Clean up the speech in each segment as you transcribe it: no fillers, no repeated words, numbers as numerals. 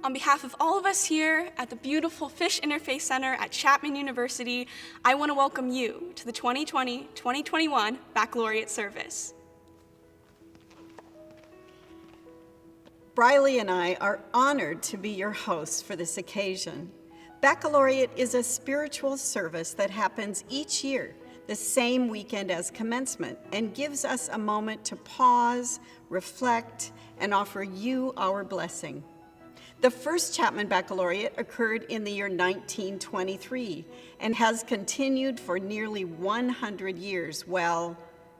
On behalf of all of us here at the beautiful Fish Interfaith Center at Chapman University, I want to welcome you to the 2020-2021 Baccalaureate Service. Briley and I are honored to be your hosts for this occasion. Baccalaureate is a spiritual service that happens each year, the same weekend as commencement, and gives us a moment to pause, reflect, and offer you our blessing. The first Chapman Baccalaureate occurred in the year 1923 and has continued for nearly 100 years, well,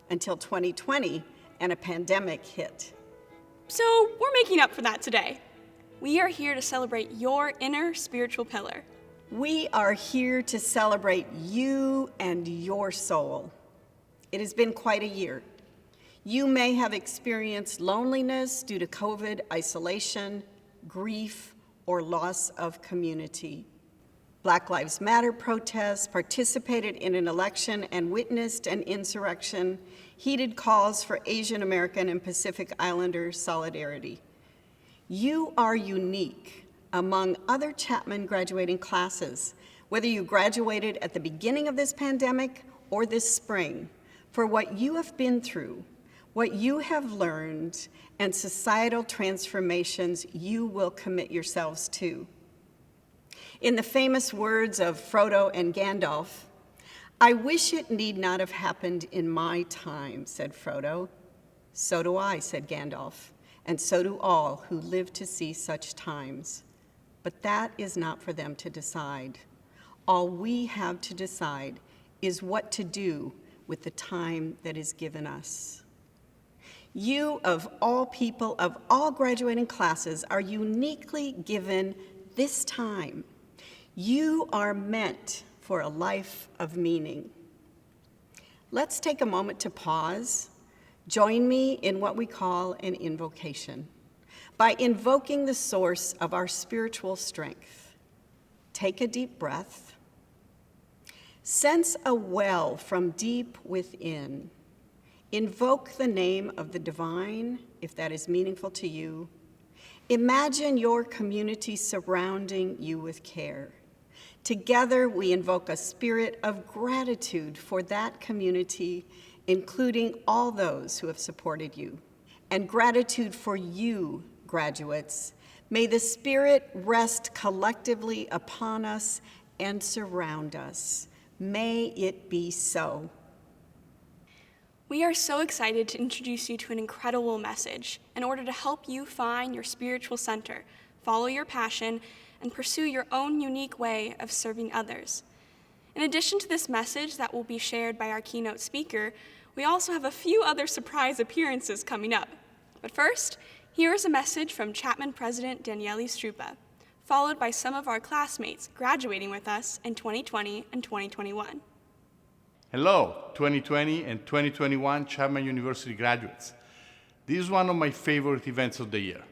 until 2020 and a pandemic hit. So we're making up for that today. We are here to celebrate your inner spiritual pillar. We are here to celebrate you and your soul. It has been quite a year. You may have experienced loneliness due to COVID, isolation, grief, or loss of community. Black Lives Matter protests, participated in an election, and witnessed an insurrection, heeded calls for Asian American and Pacific Islander solidarity. You are unique among other Chapman graduating classes, whether you graduated at the beginning of this pandemic or this spring, for what you have been through, what you have learned, and societal transformations you will commit yourselves to. In the famous words of Frodo and Gandalf, "I wish it need not have happened in my time," said Frodo. "So do I," said Gandalf, "and so do all who live to see such times." But that is not for them to decide. All we have to decide is what to do with the time that is given us. You, of all people, of all graduating classes, are uniquely given this time. You are meant for a life of meaning. Let's take a moment to pause. Join me in what we call an invocation. By invoking the source of our spiritual strength, take a deep breath. Sense a well from deep within. Invoke the name of the divine, if that is meaningful to you. Imagine your community surrounding you with care. Together, we invoke a spirit of gratitude for that community, including all those who have supported you, and gratitude for you, graduates. May the Spirit rest collectively upon us and surround us. May it be so. We are so excited to introduce you to an incredible message in order to help you find your spiritual center, follow your passion, and pursue your own unique way of serving others. In addition to this message that will be shared by our keynote speaker, we also have a few other surprise appearances coming up. But first, here is a message from Chapman President Daniele Struppa, followed by some of our classmates graduating with us in 2020 and 2021. Hello, 2020 and 2021 Chapman University graduates. This is one of my favorite events of the year,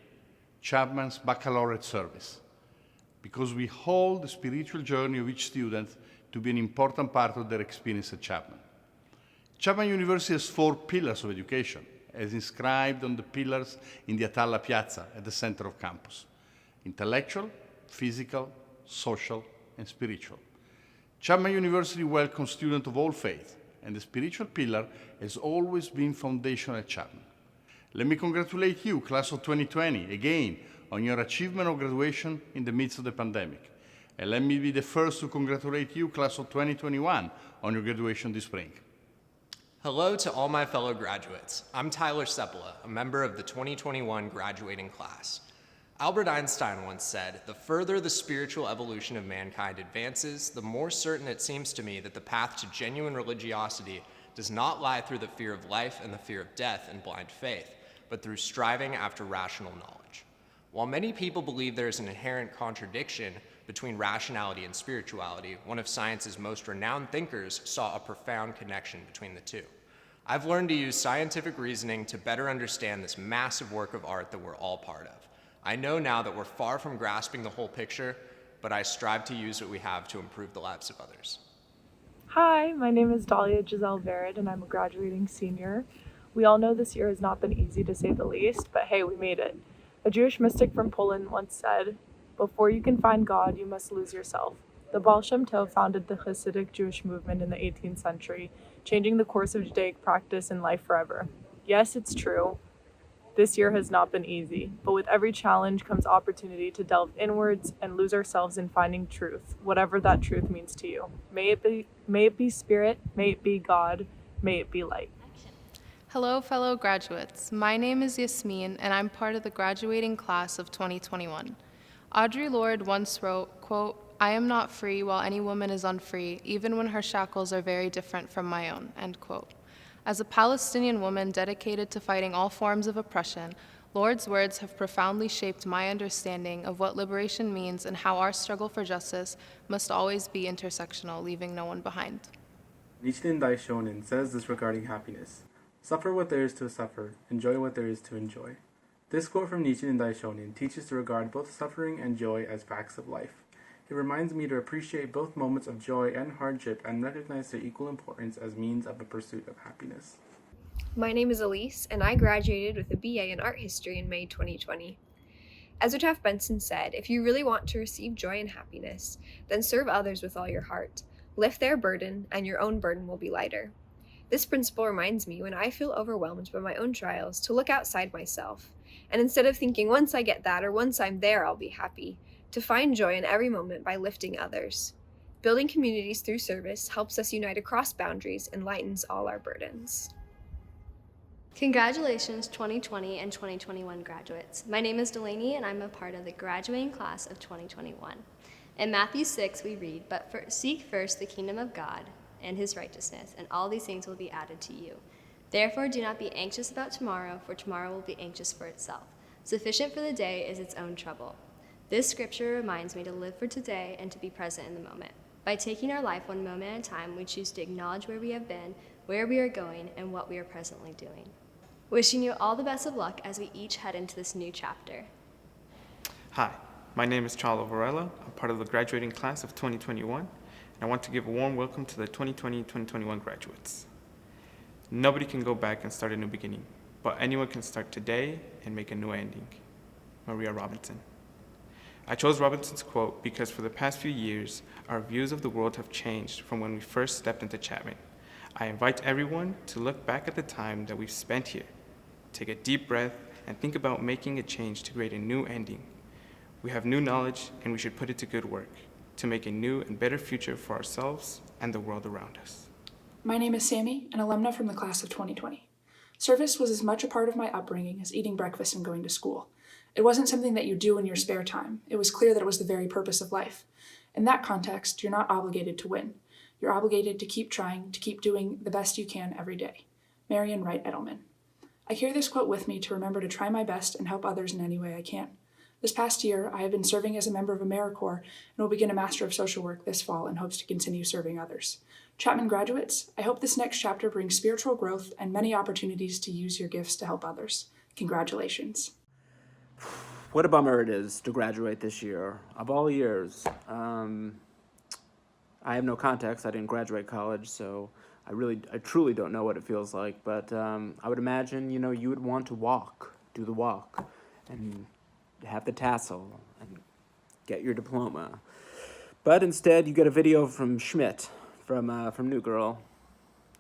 Chapman's Baccalaureate Service, because we hold the spiritual journey of each student to be an important part of their experience at Chapman. Chapman University has 4 pillars of education, as inscribed on the pillars in the Atala Piazza at the center of campus: intellectual, physical, social, and spiritual. Chapman University welcomes students of all faiths, and the spiritual pillar has always been foundational at Chapman. Let me congratulate you, class of 2020, again on your achievement of graduation in the midst of the pandemic. And let me be the first to congratulate you, class of 2021, on your graduation this spring. Hello to all my fellow graduates. I'm Tyler Sepala, a member of the 2021 graduating class. Albert Einstein once said, "The further the spiritual evolution of mankind advances, the more certain it seems to me that the path to genuine religiosity does not lie through the fear of life and the fear of death and blind faith, but through striving after rational knowledge." While many people believe there is an inherent contradiction between rationality and spirituality, one of science's most renowned thinkers saw a profound connection between the two. I've learned to use scientific reasoning to better understand this massive work of art that we're all part of. I know now that we're far from grasping the whole picture, but I strive to use what we have to improve the lives of others. Hi, my name is Dahlia Giselle Vered, and I'm a graduating senior. We all know this year has not been easy to say the least, but hey, we made it. A Jewish mystic from Poland once said, Before you can find God, you must lose yourself. The Baal Shem Tov founded the Hasidic Jewish movement in the 18th century, changing the course of Judaic practice and life forever. Yes, it's true. This year has not been easy, but with every challenge comes opportunity to delve inwards and lose ourselves in finding truth, whatever that truth means to you. May it be spirit, may it be God, may it be light. Hello, fellow graduates. My name is Yasmin, and I'm part of the graduating class of 2021. Audre Lorde once wrote, quote, "I am not free while any woman is unfree, even when her shackles are very different from my own," end quote. As a Palestinian woman dedicated to fighting all forms of oppression, Lorde's words have profoundly shaped my understanding of what liberation means and how our struggle for justice must always be intersectional, leaving no one behind. Nichiren Daishonin says this regarding happiness: "Suffer what there is to suffer, enjoy what there is to enjoy." This quote from Nichiren Daishonin teaches to regard both suffering and joy as facts of life. It reminds me to appreciate both moments of joy and hardship and recognize their equal importance as means of the pursuit of happiness. My name is Elise, and I graduated with a BA in Art History in May 2020. Ezra Taft Benson said, "If you really want to receive joy and happiness, then serve others with all your heart. Lift their burden, and your own burden will be lighter." This principle reminds me when I feel overwhelmed by my own trials to look outside myself, and instead of thinking once I get that or once I'm there I'll be happy, to find joy in every moment by lifting others. Building communities through service helps us unite across boundaries and lightens all our burdens. Congratulations 2020 and 2021 graduates. My name is Delaney and I'm a part of the graduating class of 2021. In Matthew 6 we read, seek first the kingdom of God and his righteousness, and all these things will be added to you. Therefore do not be anxious about tomorrow, for tomorrow will be anxious for itself. Sufficient for the day is its own trouble. This scripture reminds me to live for today and to be present in the moment. By taking our life one moment at a time, we choose to acknowledge where we have been, where we are going, and what we are presently doing. Wishing you all the best of luck as we each head into this new chapter. Hi, my name is Charlo Varela. I'm part of the graduating class of 2021, and I want to give a warm welcome to the 2020-2021 graduates. Nobody can go back and start a new beginning, but anyone can start today and make a new ending. Maria Robinson. I chose Robinson's quote because for the past few years, our views of the world have changed from when we first stepped into Chapman. I invite everyone to look back at the time that we've spent here, take a deep breath, and think about making a change to create a new ending. We have new knowledge, and we should put it to good work to make a new and better future for ourselves and the world around us. My name is Sammy, an alumna from the class of 2020. Service was as much a part of my upbringing as eating breakfast and going to school. It wasn't something that you do in your spare time. It was clear that it was the very purpose of life. In that context, you're not obligated to win. You're obligated to keep trying, to keep doing the best you can every day. Marion Wright Edelman. I carry this quote with me to remember to try my best and help others in any way I can. This past year, I have been serving as a member of AmeriCorps and will begin a Master of Social Work this fall in hopes to continue serving others. Chapman graduates, I hope this next chapter brings spiritual growth and many opportunities to use your gifts to help others. Congratulations. What a bummer it is to graduate this year, of all years. I have no context. I didn't graduate college, so I truly don't know what it feels like. But I would imagine, you would want to do the walk, and have the tassel, and get your diploma. But instead, you get a video from Schmidt, from New Girl,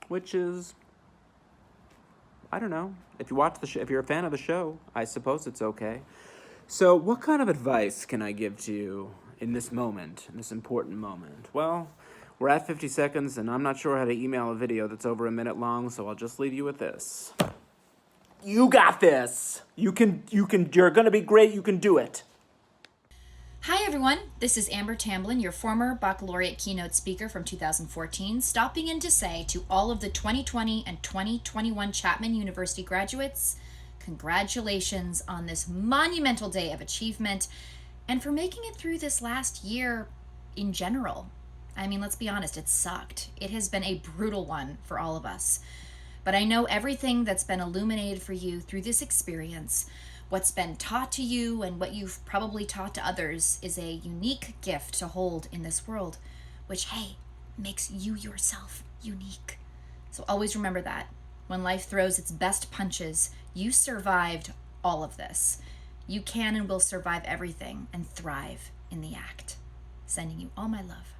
which is, I don't know. If you watch if you're a fan of the show, I suppose it's okay. So what kind of advice can I give to you in this moment, in this important moment? Well, we're at 50 seconds, and I'm not sure how to email a video that's over a minute long, so I'll just leave you with this. You got this. You're gonna be great. You can do it. Hi everyone, this is Amber Tamblin, your former baccalaureate keynote speaker from 2014, stopping in to say to all of the 2020 and 2021 Chapman University graduates, congratulations on this monumental day of achievement and for making it through this last year in general. I mean, let's be honest, it sucked. It has been a brutal one for all of us. But I know everything that's been illuminated for you through this experience, what's been taught to you and what you've probably taught to others is a unique gift to hold in this world, which, hey, makes you yourself unique. So always remember that. When life throws its best punches, you survived all of this. You can and will survive everything and thrive. in the act. Sending you all my love.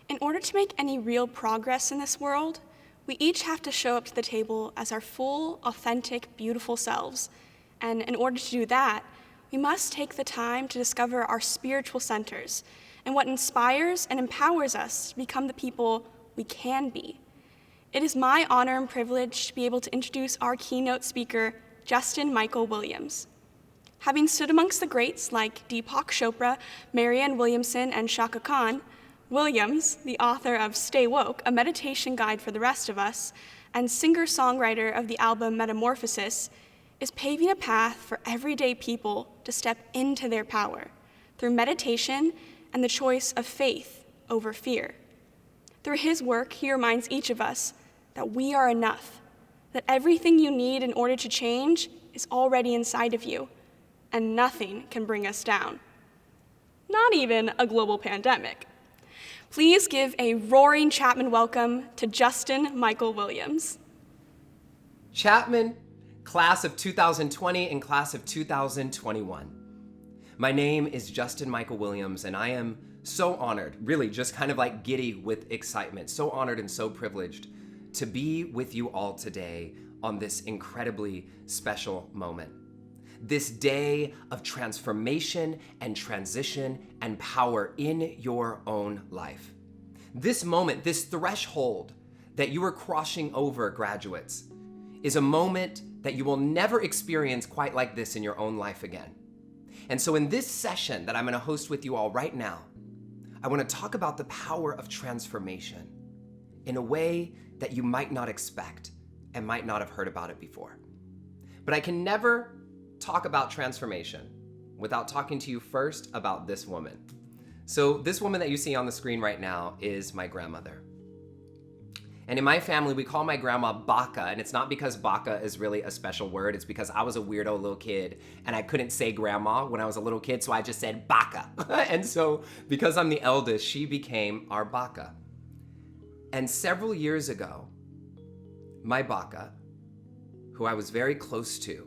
In order to make any real progress in this world, we each have to show up to the table as our full, authentic, beautiful selves. And in order to do that, we must take the time to discover our spiritual centers and what inspires and empowers us to become the people we can be. It is my honor and privilege to be able to introduce our keynote speaker, Justin Michael Williams. Having stood amongst the greats like Deepak Chopra, Marianne Williamson, and Shaka Khan, Williams, the author of Stay Woke, a meditation guide for the rest of us, and singer-songwriter of the album Metamorphosis, is paving a path for everyday people to step into their power through meditation and the choice of faith over fear. Through his work, he reminds each of us that we are enough, that everything you need in order to change is already inside of you, and nothing can bring us down. Not even a global pandemic. Please give a roaring Chapman welcome to Justin Michael Williams. Chapman, class of 2020 and class of 2021. My name is Justin Michael Williams, and I am so honored, really just kind of like giddy with excitement, so honored and so privileged to be with you all today on this incredibly special moment. This day of transformation and transition and power in your own life. This moment, this threshold that you are crossing over, graduates, is a moment that you will never experience quite like this in your own life again. And so in this session that I'm gonna host with you all right now, I wanna talk about the power of transformation in a way that you might not expect and might not have heard about it before. But I can never talk about transformation without talking to you first about this woman. So this woman that you see on the screen right now is my grandmother. And in my family, we call my grandma Baka, and it's not because Baka is really a special word, it's because I was a weirdo little kid and I couldn't say grandma when I was a little kid, so I just said Baka. And so because I'm the eldest, she became our Baka. And several years ago, my Baka, who I was very close to,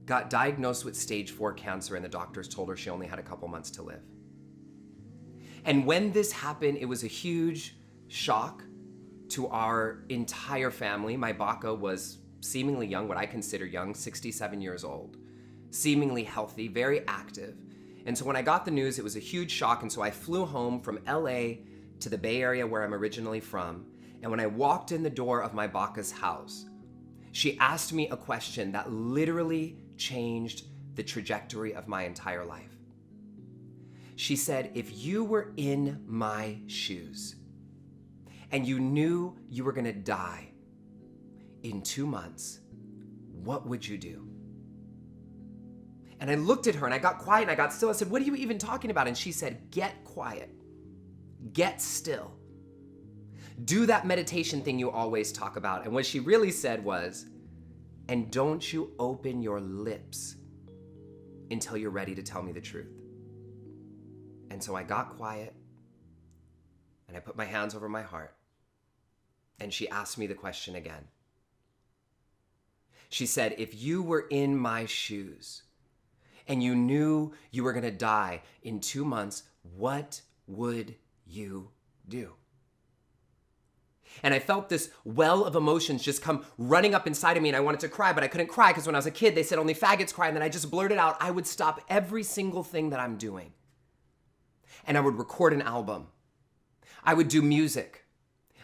got diagnosed with stage 4 cancer, and the doctors told her she only had a couple months to live. And when this happened, it was a huge shock to our entire family. My Baka was seemingly young, what I consider young, 67 years old, seemingly healthy, very active. And so when I got the news, it was a huge shock, and so I flew home from LA to the Bay Area where I'm originally from, and when I walked in the door of my Baka's house, she asked me a question that literally changed the trajectory of my entire life. She said, if you were in my shoes and you knew you were gonna die in 2 months, what would you do? And I looked at her and I got quiet and I got still. I said, what are you even talking about? And she said, get quiet, get still. Do that meditation thing you always talk about. And what she really said was, and don't you open your lips until you're ready to tell me the truth. And so I got quiet and I put my hands over my heart, and she asked me the question again. She said, if you were in my shoes and you knew you were gonna die in 2 months, what would you do? And I felt this well of emotions just come running up inside of me, and I wanted to cry, but I couldn't cry because when I was a kid, they said only faggots cry, and then I just blurted out, I would stop every single thing that I'm doing. And I would record an album. I would do music.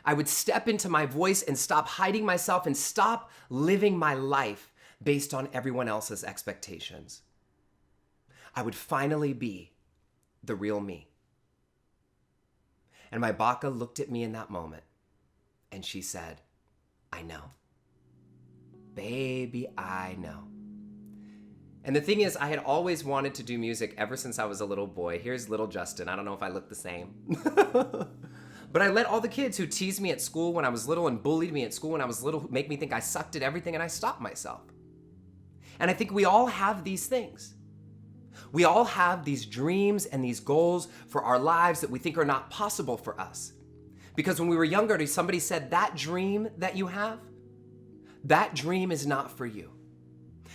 I would step into my voice and stop hiding myself and stop living my life based on everyone else's expectations. I would finally be the real me. And my Baka looked at me in that moment, and she said, I know. Baby, I know. And the thing is, I had always wanted to do music ever since I was a little boy. Here's little Justin. I don't know if I look the same. But I let all the kids who teased me at school when I was little and bullied me at school when I was little make me think I sucked at everything, and I stopped myself. And I think we all have these things. We all have these dreams and these goals for our lives that we think are not possible for us. Because when we were younger, somebody said, that dream that you have, that dream is not for you.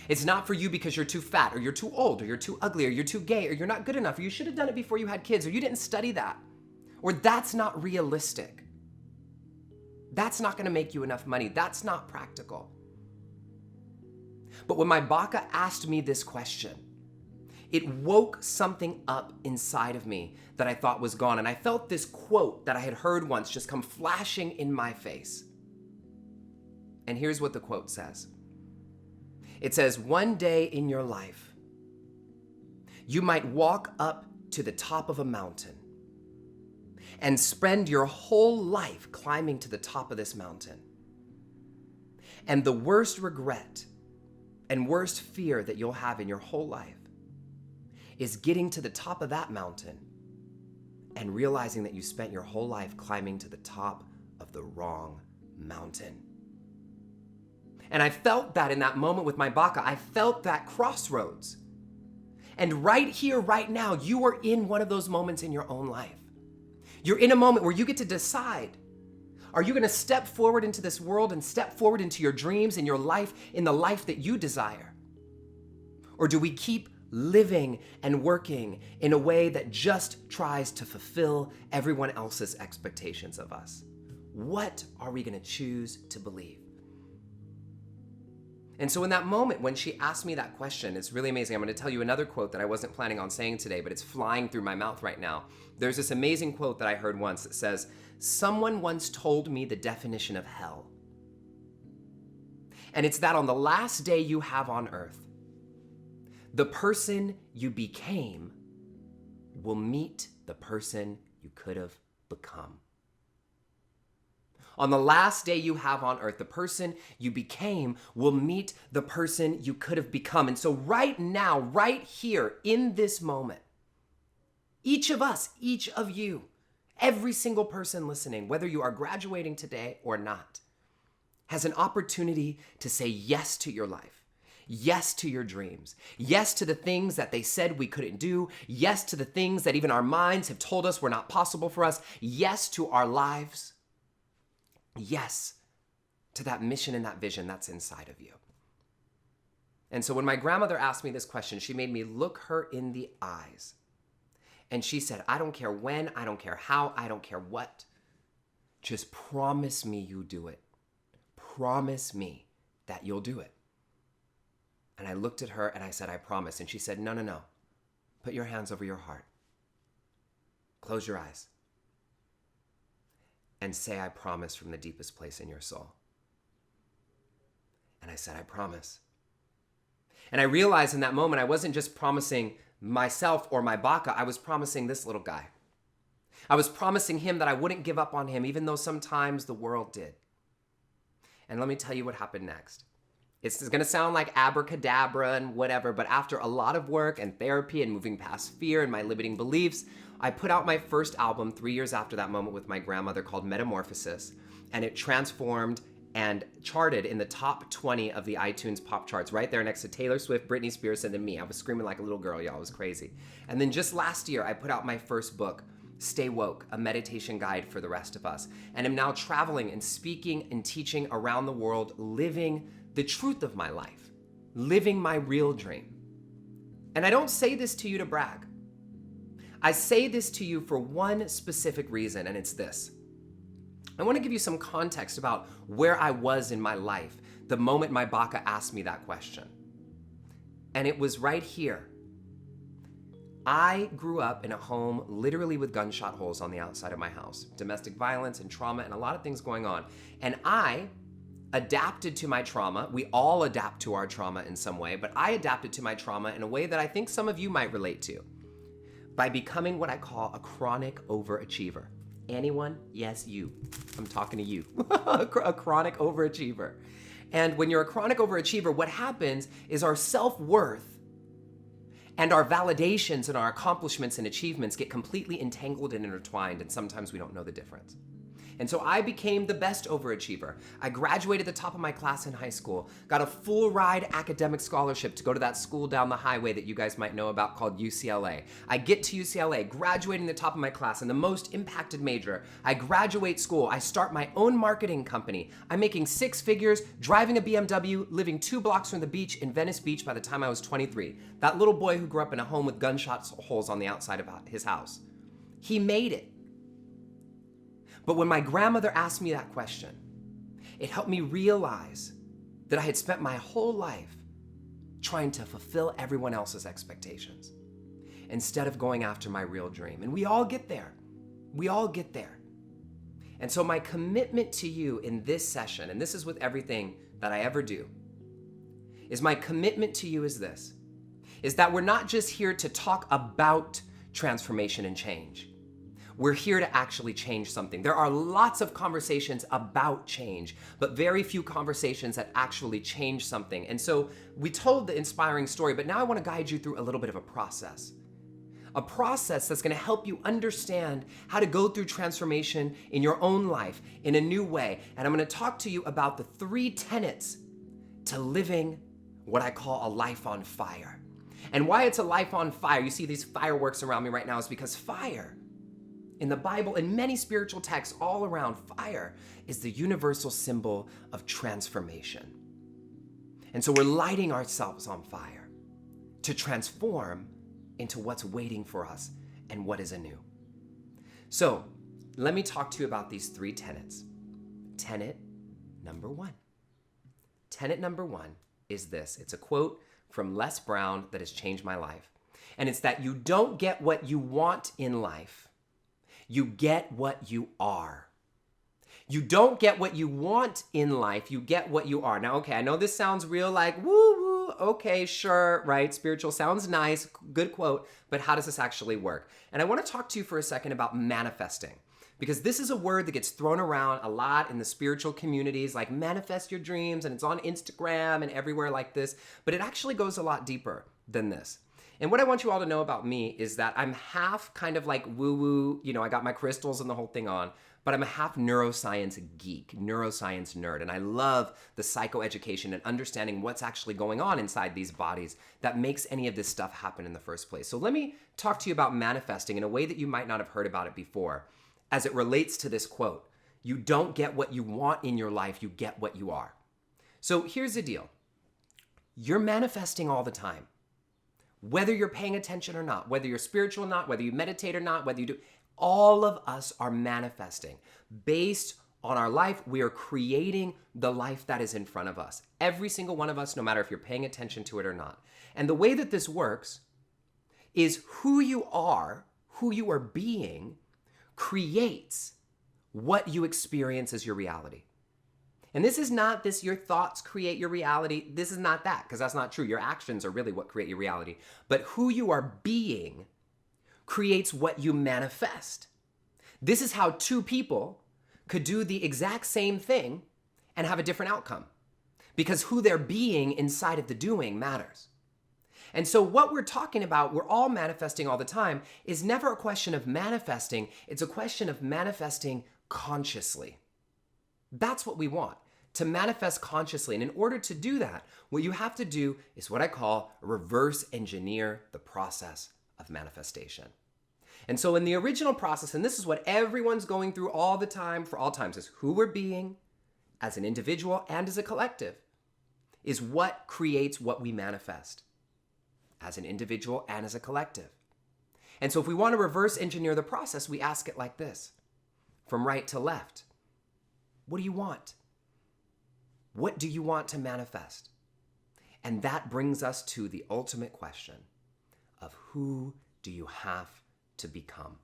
It's not for you because you're too fat, or you're too old, or you're too ugly, or you're too gay, or you're not good enough, or you should have done it before you had kids, or you didn't study that, or that's not realistic. That's not gonna make you enough money. That's not practical. But when my baka asked me this question, it woke something up inside of me that I thought was gone. And I felt this quote that I had heard once just come flashing in my face. And here's what the quote says. It says, one day in your life, you might walk up to the top of a mountain and spend your whole life climbing to the top of this mountain. And the worst regret and worst fear that you'll have in your whole life is getting to the top of that mountain and realizing that you spent your whole life climbing to the top of the wrong mountain. And I felt that in that moment with my baka. I felt that crossroads. And right here, right now, you are in one of those moments in your own life. You're in a moment where you get to decide, are you gonna step forward into this world and step forward into your dreams and your life in the life that you desire? Or do we keep living and working in a way that just tries to fulfill everyone else's expectations of us? What are we gonna choose to believe? And so in that moment when she asked me that question, it's really amazing. I'm gonna tell you another quote that I wasn't planning on saying today, but it's flying through my mouth right now. There's this amazing quote that I heard once that says, someone once told me the definition of hell. And it's that on the last day you have on earth, the person you became will meet the person you could have become. On the last day you have on earth, the person you became will meet the person you could have become. And so right now, right here, in this moment, each of us, each of you, every single person listening, whether you are graduating today or not, has an opportunity to say yes to your life. Yes to your dreams. Yes to the things that they said we couldn't do. Yes to the things that even our minds have told us were not possible for us. Yes to our lives. Yes to that mission and that vision that's inside of you. And so when my grandmother asked me this question, she made me look her in the eyes. And she said, I don't care when, I don't care how, I don't care what. Just promise me you do it. Promise me that you'll do it. And I looked at her and I said, I promise. And she said, no, no, no. Put your hands over your heart. Close your eyes. And say, I promise from the deepest place in your soul. And I said, I promise. And I realized in that moment, I wasn't just promising myself or my baka, I was promising this little guy. I was promising him that I wouldn't give up on him, even though sometimes the world did. And let me tell you what happened next. It's gonna sound like abracadabra and whatever, but after a lot of work and therapy and moving past fear and my limiting beliefs, I put out my first album 3 years after that moment with my grandmother called Metamorphosis, and it transformed and charted in the top 20 of the iTunes pop charts, right there next to Taylor Swift, Britney Spears, and then me. I was screaming like a little girl, y'all, it was crazy. And then just last year, I put out my first book, Stay Woke, a meditation guide for the rest of us, and am now traveling and speaking and teaching around the world, living the truth of my life, living my real dream. And I don't say this to you to brag. I say this to you for one specific reason, and it's this. I want to give you some context about where I was in my life the moment my baka asked me that question. And it was right here. I grew up in a home literally with gunshot holes on the outside of my house, domestic violence and trauma and a lot of things going on. And I adapted to my trauma. We all adapt to our trauma in some way, but I adapted to my trauma in a way that I think some of you might relate to, by becoming what I call a chronic overachiever. Anyone? Yes, you. I'm talking to you. A chronic overachiever. And when you're a chronic overachiever, what happens is our self-worth and our validations and our accomplishments and achievements get completely entangled and intertwined, and sometimes we don't know the difference. And so I became the best overachiever. I graduated at the top of my class in high school, got a full ride academic scholarship to go to that school down the highway that you guys might know about called UCLA. I get to UCLA, graduating the top of my class in the most impacted major. I graduate school, I start my own marketing company. I'm making 6 figures, driving a BMW, living 2 blocks from the beach in Venice Beach by the time I was 23. That little boy who grew up in a home with gunshot holes on the outside of his house. He made it. But when my grandmother asked me that question, it helped me realize that I had spent my whole life trying to fulfill everyone else's expectations instead of going after my real dream. And we all get there. We all get there. And so my commitment to you in this session, and this is with everything that I ever do, is my commitment to you is this, is that we're not just here to talk about transformation and change. We're here to actually change something. There are lots of conversations about change, but very few conversations that actually change something. And so we told the inspiring story, but now I want to guide you through a little bit of a process. A process that's going to help you understand how to go through transformation in your own life in a new way. And I'm going to talk to you about the 3 tenets to living what I call a life on fire. And why it's a life on fire, you see these fireworks around me right now, is because fire in the Bible and many spiritual texts all around, fire is the universal symbol of transformation. And so we're lighting ourselves on fire to transform into what's waiting for us and what is anew. So let me talk to you about these 3 tenets. Tenet number 1. Tenet number 1 is this. It's a quote from Les Brown that has changed my life. And it's that you don't get what you want in life. You get what you are. You don't get what you want in life, you get what you are. Now, okay, I know this sounds real like, woo, okay, sure, right? Spiritual sounds nice, good quote, but how does this actually work? And I want to talk to you for a second about manifesting, because this is a word that gets thrown around a lot in the spiritual communities, like manifest your dreams, and it's on Instagram and everywhere like this, but it actually goes a lot deeper than this. And what I want you all to know about me is that I'm half kind of like woo-woo, I got my crystals and the whole thing on, but I'm a half neuroscience geek, neuroscience nerd, and I love the psychoeducation and understanding what's actually going on inside these bodies that makes any of this stuff happen in the first place. So let me talk to you about manifesting in a way that you might not have heard about it before, as it relates to this quote. You don't get what you want in your life, you get what you are. So here's the deal. You're manifesting all the time. Whether you're paying attention or not, whether you're spiritual or not, whether you meditate or not, whether you do, all of us are manifesting. Based on our life, we are creating the life that is in front of us. Every single one of us, no matter if you're paying attention to it or not. And the way that this works is who you are being, creates what you experience as your reality. And this is not this, your thoughts create your reality. This is not that, because that's not true. Your actions are really what create your reality. But who you are being creates what you manifest. This is how 2 people could do the exact same thing and have a different outcome, because who they're being inside of the doing matters. And so what we're talking about, we're all manifesting all the time, is never a question of manifesting. It's a question of manifesting consciously. That's what we want, to manifest consciously. And in order to do that, what you have to do is what I call reverse engineer the process of manifestation. And so in the original process, and this is what everyone's going through all the time for all times, is who we're being as an individual and as a collective is what creates what we manifest as an individual and as a collective. And so if we want to reverse engineer the process, we ask it like this, from right to left. What do you want? What do you want to manifest? And that brings us to the ultimate question of who do you have to become?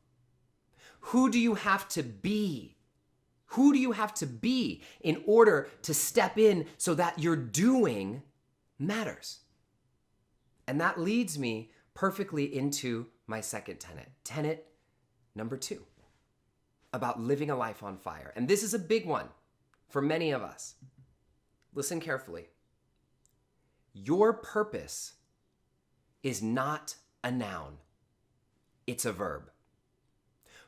Who do you have to be? Who do you have to be in order to step in so that your doing matters? And that leads me perfectly into my second tenet. Tenet number 2. About living a life on fire. And this is a big one for many of us. Listen carefully. Your purpose is not a noun. It's a verb.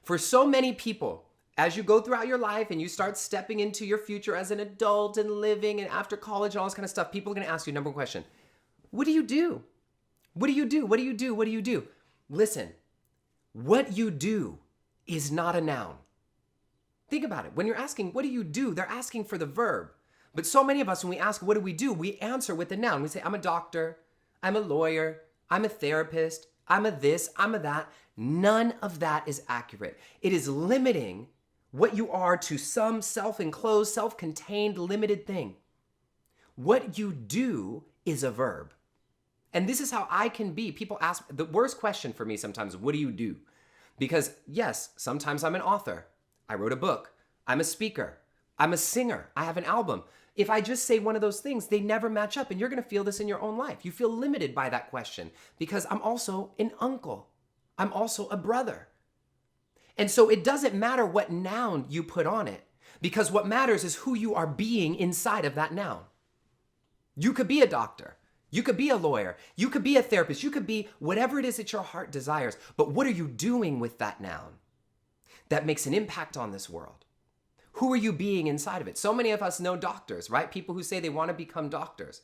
For so many people, as you go throughout your life and you start stepping into your future as an adult and living and after college and all this kind of stuff, people are going to ask you number one question. What do you do? What do you do? What do you do? What do you do? Listen, what you do is not a noun. Think about it. When you're asking, what do you do? They're asking for the verb. But so many of us, when we ask, what do, we answer with the noun. We say, I'm a doctor, I'm a lawyer, I'm a therapist, I'm a this, I'm a that. None of that is accurate. It is limiting what you are to some self-enclosed, self-contained, limited thing. What you do is a verb. And this is how I can be. People ask, the worst question for me sometimes, what do you do? Because yes, sometimes I'm an author. I wrote a book. I'm a speaker. I'm a singer. I have an album. If I just say one of those things, they never match up. And you're going to feel this in your own life. You feel limited by that question because I'm also an uncle. I'm also a brother. And so it doesn't matter what noun you put on it because what matters is who you are being inside of that noun. You could be a doctor. You could be a lawyer. You could be a therapist. You could be whatever it is that your heart desires. But what are you doing with that noun that makes an impact on this world? Who are you being inside of it? So many of us know doctors, right? People who say they want to become doctors.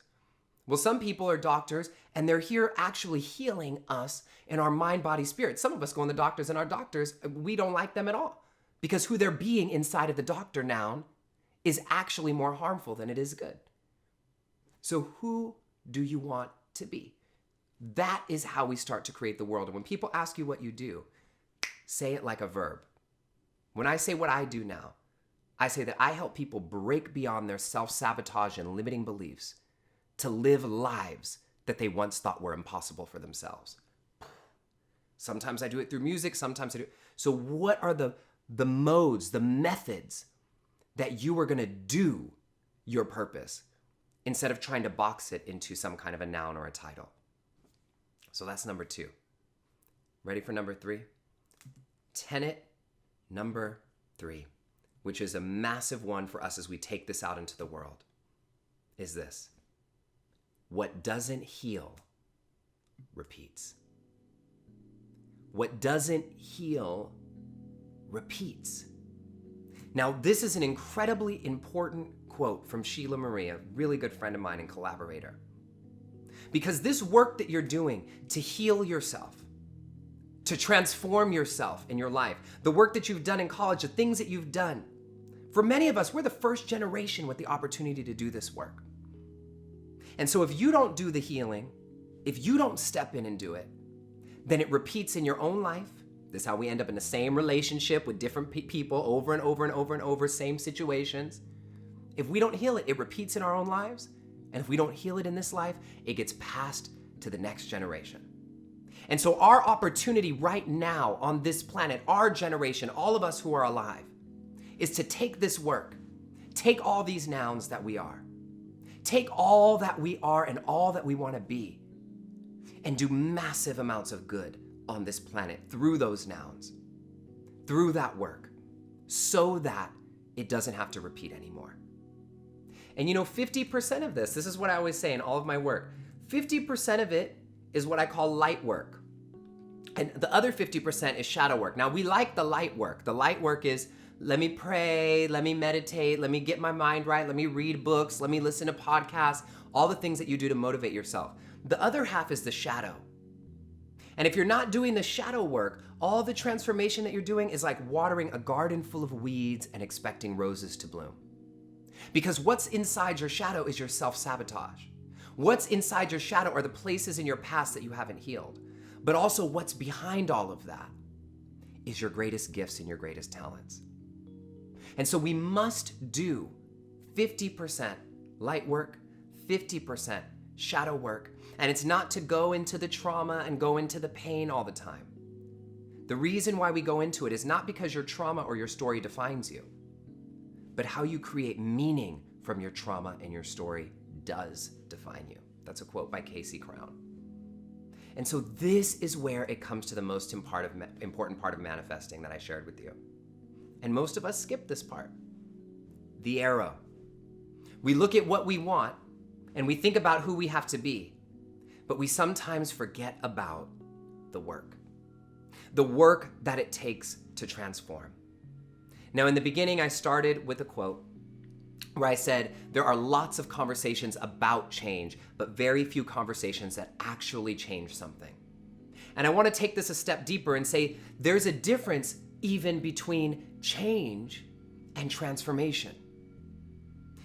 Well, some people are doctors and they're here actually healing us in our mind, body, spirit. Some of us go in the doctors and our doctors, we don't like them at all because who they're being inside of the doctor noun is actually more harmful than it is good. So who do you want to be? That is how we start to create the world. And when people ask you what you do, say it like a verb. When I say what I do now, I say that I help people break beyond their self-sabotage and limiting beliefs to live lives that they once thought were impossible for themselves. Sometimes I do it through music, sometimes I do it. So what are the modes, the methods that you are gonna do your purpose instead of trying to box it into some kind of a noun or a title? So that's number 2. Ready for number 3? Tenet number 3, which is a massive one for us as we take this out into the world, is this. What doesn't heal repeats. What doesn't heal repeats. Now, this is an incredibly important quote from Sheila Marie, a really good friend of mine and collaborator. Because this work that you're doing to heal yourself, to transform yourself in your life, the work that you've done in college, the things that you've done, for many of us, we're the first generation with the opportunity to do this work. And so if you don't do the healing, if you don't step in and do it, then it repeats in your own life. This is how we end up in the same relationship with different people over and over and over and over, same situations. If we don't heal it, it repeats in our own lives. And if we don't heal it in this life, it gets passed to the next generation. And so our opportunity right now on this planet, our generation, all of us who are alive, is to take this work, take all these nouns that we are, take all that we are and all that we want to be, and do massive amounts of good on this planet through those nouns, through that work, so that it doesn't have to repeat anymore. And 50% of this is what I always say in all of my work, 50% of it is what I call light work. And the other 50% is shadow work. Now, we like the light work. The light work is, let me pray, let me meditate, let me get my mind right, let me read books, let me listen to podcasts, all the things that you do to motivate yourself. The other half is the shadow. And if you're not doing the shadow work, all the transformation that you're doing is like watering a garden full of weeds and expecting roses to bloom. Because what's inside your shadow is your self-sabotage. What's inside your shadow are the places in your past that you haven't healed. But also what's behind all of that is your greatest gifts and your greatest talents. And so we must do 50% light work, 50% shadow work. And it's not to go into the trauma and go into the pain all the time. The reason why we go into it is not because your trauma or your story defines you, but how you create meaning from your trauma and your story does define you. That's a quote by Casey Crown. And so this is where it comes to the most important part of manifesting that I shared with you. And most of us skip this part. The arrow. We look at what we want and we think about who we have to be, but we sometimes forget about the work that it takes to transform. Now, in the beginning, I started with a quote where I said, there are lots of conversations about change, but very few conversations that actually change something. And I want to take this a step deeper and say, there's a difference even between change and transformation.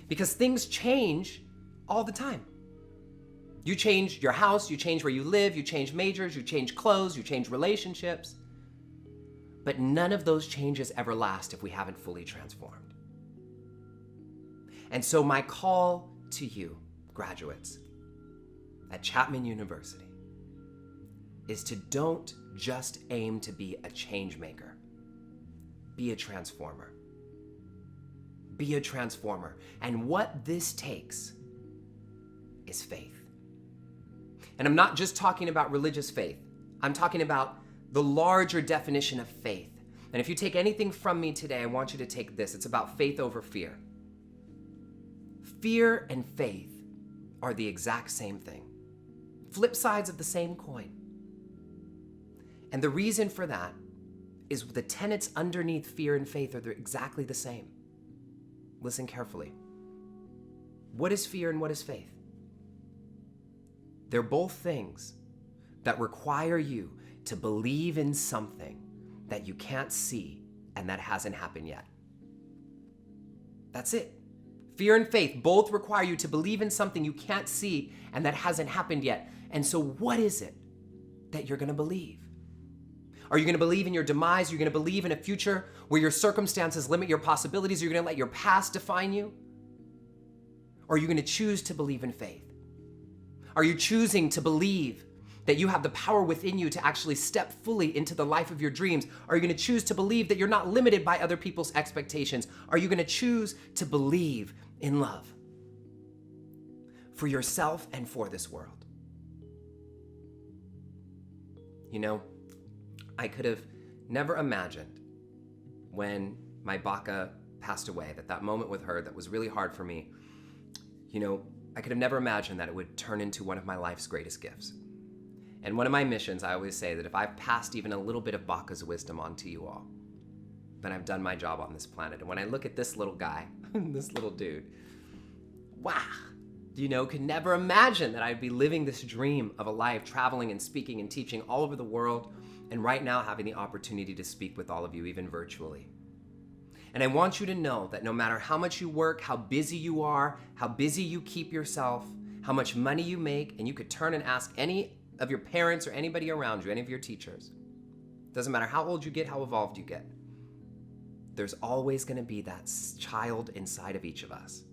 Because things change all the time. You change your house, you change where you live, you change majors, you change clothes, you change relationships. But none of those changes ever last if we haven't fully transformed. And so my call to you, graduates at Chapman University, is to don't just aim to be a change maker. Be a transformer. Be a transformer. And what this takes is faith. And I'm not just talking about religious faith. I'm talking about the larger definition of faith. And if you take anything from me today, I want you to take this. It's about faith over fear. Fear and faith are the exact same thing. Flip sides of the same coin. And the reason for that is the tenets underneath fear and faith are exactly the same. Listen carefully. What is fear and what is faith? They're both things that require you to believe in something that you can't see and that hasn't happened yet. That's it. Fear and faith both require you to believe in something you can't see and that hasn't happened yet. And so what is it that you're going to believe? Are you going to believe in your demise? Are you going to believe in a future where your circumstances limit your possibilities? Are you going to let your past define you? Or are you going to choose to believe in faith? Are you choosing to believe that you have the power within you to actually step fully into the life of your dreams? Are you going to choose to believe that you're not limited by other people's expectations? Are you going to choose to believe in love for yourself and for this world? You know, I could have never imagined when my Baka passed away, that moment with her that was really hard for me, you know, I could have never imagined that it would turn into one of my life's greatest gifts. And one of my missions, I always say that if I've passed even a little bit of Baka's wisdom on to you all, then I've done my job on this planet. And when I look at this little guy, this little dude, wow, you know, could never imagine that I'd be living this dream of a life, traveling and speaking and teaching all over the world, and right now having the opportunity to speak with all of you, even virtually. And I want you to know that no matter how much you work, how busy you are, how busy you keep yourself, how much money you make, and you could turn and ask any of your parents or anybody around you, any of your teachers, doesn't matter how old you get, how evolved you get, there's always going to be that child inside of each of us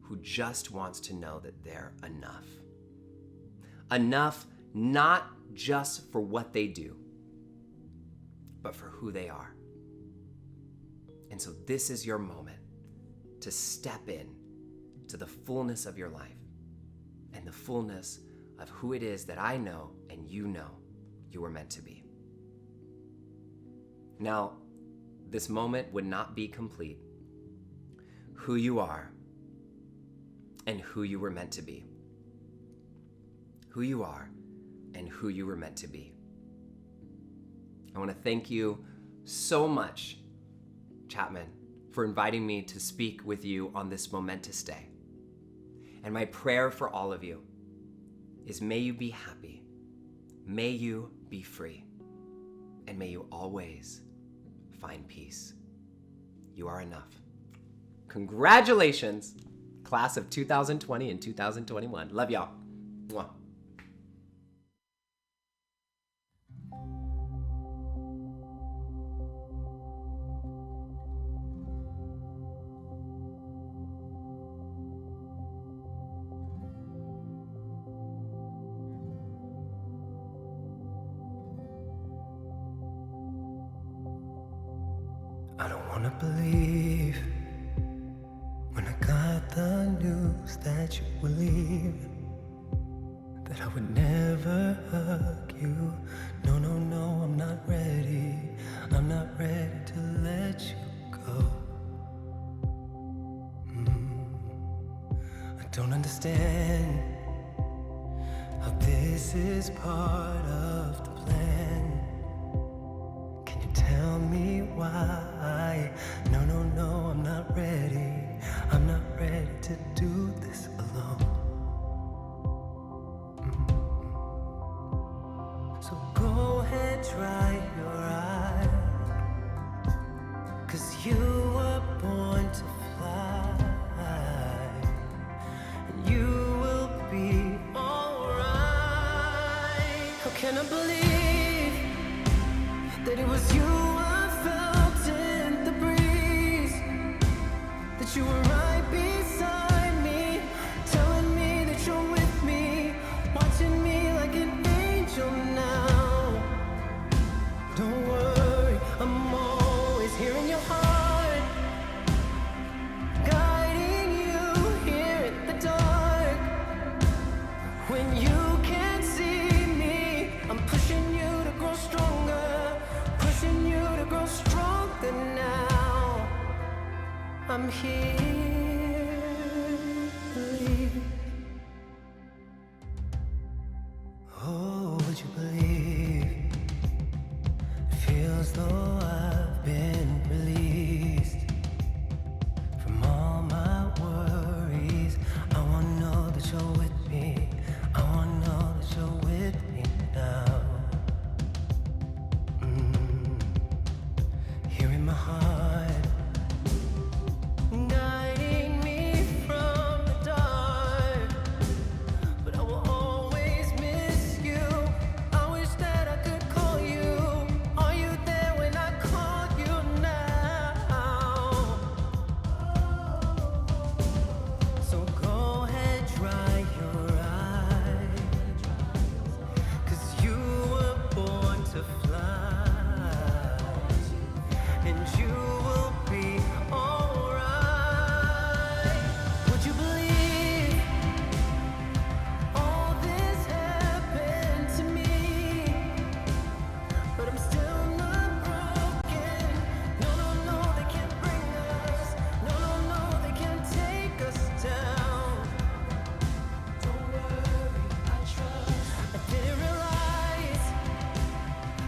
who just wants to know that they're enough. Enough not just for what they do, but for who they are. And so this is your moment to step in to the fullness of your life and the fullness of who it is that I know and you know you were meant to be. Now, this moment would not be complete. Who you are and who you were meant to be. Who you are and who you were meant to be. I want to thank you so much, Chapman, for inviting me to speak with you on this momentous day. And my prayer for all of you is may you be happy, may you be free, and may you always find peace. You are enough. Congratulations, class of 2020 and 2021. Love y'all. Mwah. I don't wanna believe when I got the news that you were leaving, that I would never hug you. No, no, no, I'm not ready. I'm not ready to let you go. I don't understand how this is part of the plan. Can you tell me why? No, no, no, I'm not ready. I'm not ready to do this alone. So go ahead, dry your eyes, 'cause you were born to fly, and you will be alright. How can I believe that it was you I felt in the breeze, that you were right beside me, telling me that you're with me, watching me like an angel now. Don't worry, I'm always here in your heart, guiding you here in the dark. When you can't see me, I'm pushing you to grow stronger, pushing you to grow stronger now. I'm here, believe. Oh, would you believe? It feels though I've been released from all my worries. I wanna know that you're with me. I wanna know that you're with me now. Here in my heart, guiding me from the dark. But I will always miss you. I wish that I could call you. Are you there when I call you now? So go ahead, dry your eyes, 'cause you were born to fly, and you will be alright. Would you believe all this happened to me? But I'm still not broken. No, no, no, they can't bring us. No, no, no, they can't take us down. Don't worry, I trust. I didn't realize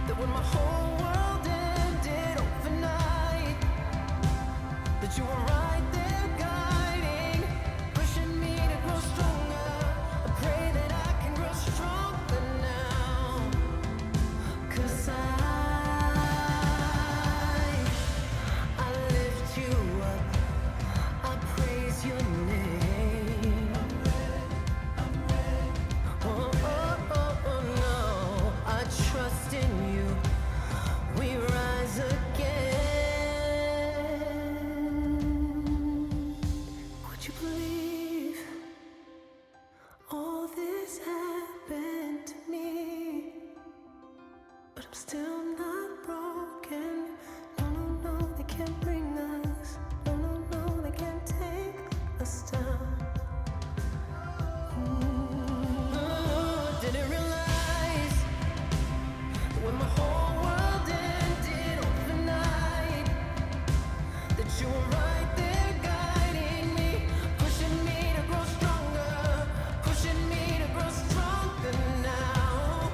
that when my whole world ended overnight, that you were right there guiding, pushing me to grow stronger. I pray that I can grow stronger now, 'cause I lift you up, I praise your name. Oh, oh, oh, oh, no, I trust in you, we rise again. Would you believe all this happened to me? But I'm still not broken. No, no, no, they can't bring us. No, no, no, they can't take us down. Didn't realize that when my whole world ended overnight, that you were right there guiding me, pushing me to grow stronger, pushing me to grow stronger now.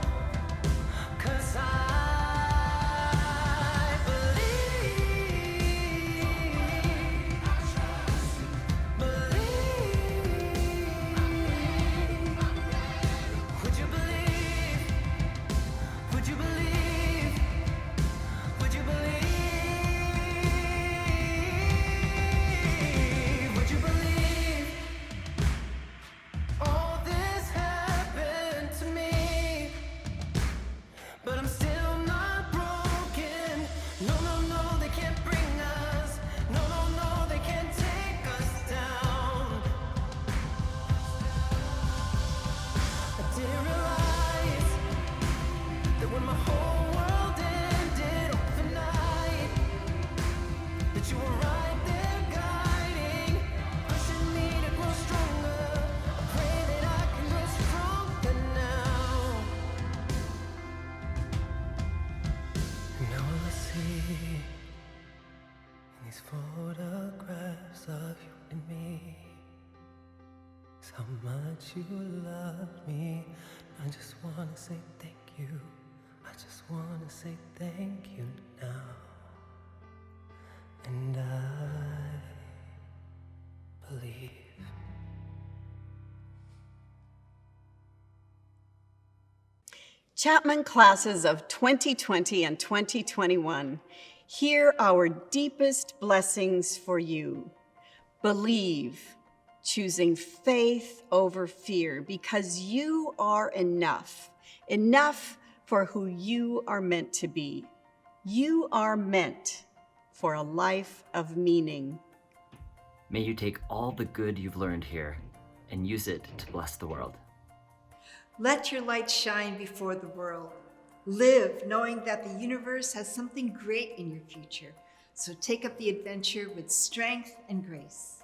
'Cause I photographs of you and me. It's how much you love me. I just wanna say thank you. I just wanna say thank you now. And I believe. Chapman classes of 2020 and 2021, hear our deepest blessings for you. Believe, choosing faith over fear, because you are enough, enough for who you are meant to be. You are meant for a life of meaning. May you take all the good you've learned here and use it to bless the world. Let your light shine before the world. Live knowing that the universe has something great in your future. So take up the adventure with strength and grace.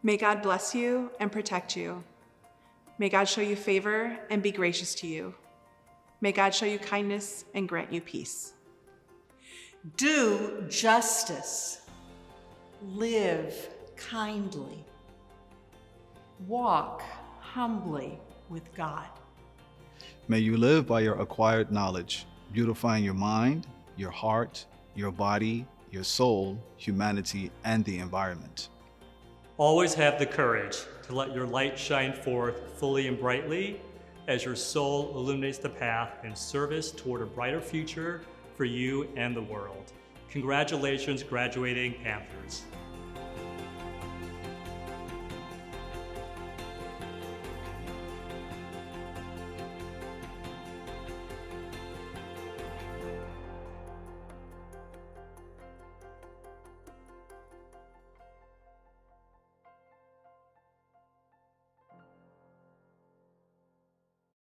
May God bless you and protect you. May God show you favor and be gracious to you. May God show you kindness and grant you peace. Do justice. Live kindly. Walk humbly with God. May you live by your acquired knowledge, beautifying your mind, your heart, your body, your soul, humanity, and the environment. Always have the courage to let your light shine forth fully and brightly as your soul illuminates the path in service toward a brighter future for you and the world. Congratulations, graduating Panthers.